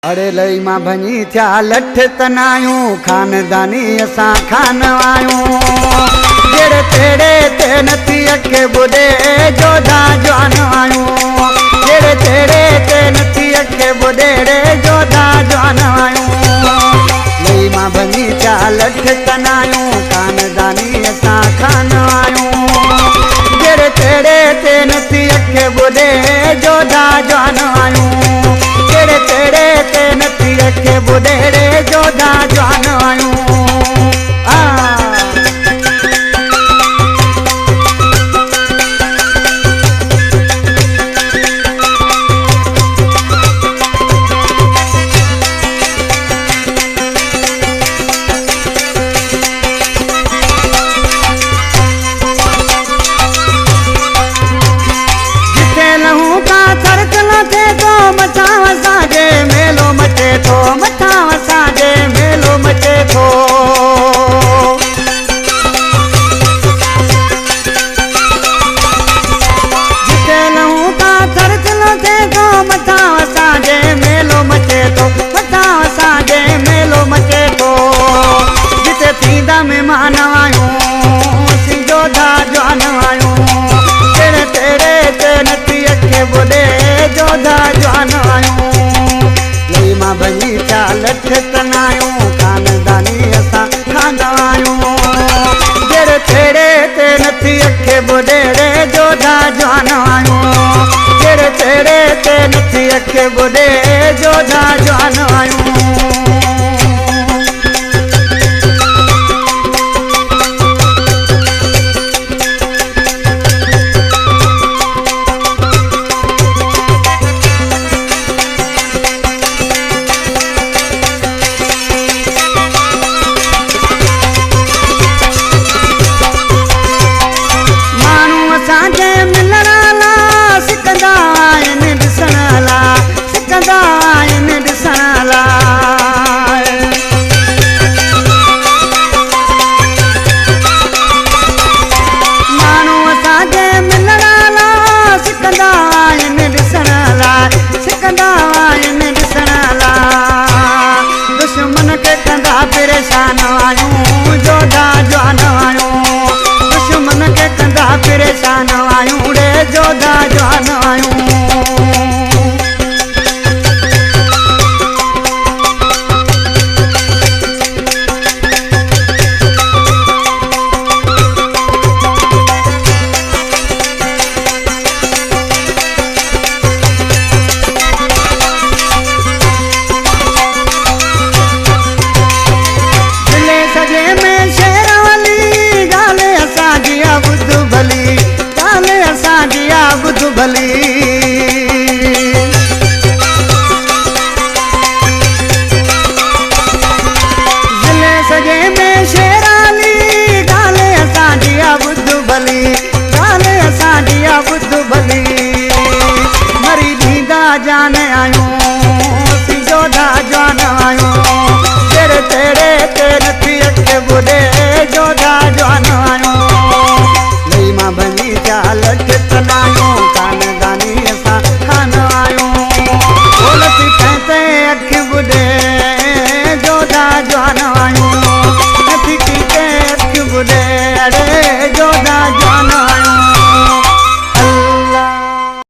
अरे लई मां भनी थिया लठ तनायूं खानदानी असां खान आयूं जेड़े तेड़े ते नथी अखे बुॾे जोधा जवान आयूं जेड़े तेड़े ते नथी अखे बुॾे जोधा जवान आयूं लई मां भनी थिया लठ तनायूं खानदानी असां खान आयूं जेड़े तेड़े ते नथी अखे बुॾे जोधा जवान आयूं तेरे तेरे ते नथी अखे बुॾे जोधा जवान आयूं जिथे लहूं का थरक न थे तो मथां असांजे मेलो मचे थो मथां असांजे मेलो मचे थो जिथे लहूं का थरक न थे तो मथां असांजे मेलो मचे थो मथां असांजे मेलो मचे थो जिथे थींदा महिमान आयूं असीं जोधा जवान आयूं तेरे तेरे ते नथी अखे बुॾे जोधा जवान आयूं लई मां भनी थिया लठ तनायूं खानदानी असां खान आयूं जेड़े तेड़े ते नथी अखे बुॾे जोधा जवान आयूं जेड़े तेड़े ते नथी अखे बुॾे जोधा जवान आयूं असांजे मिलण ला सिकंदा आहिनि ॾिसण ला सिकंदा आहिनि ॾिसण ला माण्हू असांजे मिलण ला सिकंदा आहिनि ॾिसण ला सिकंदा आहिनि ॾिसण ला दुश्मन खे कंदा परेशान आयूं जोधा जवान आयूं दुश्मन खे कंदा परेशान आयूं रे जोधा जवान आयूं दिले सॼे में शेर वाली ॻाल्हि असांजी ॿुध भली ॻाल्हि असांजी ॿुध भली दिले सॼे में शेर वाली ॻाल्हि असांजी ॿुध भली ॻाल्हि असांजी ॿुध भली मरी ॾींदा जान आयूं असीं जोधा जवान आयूं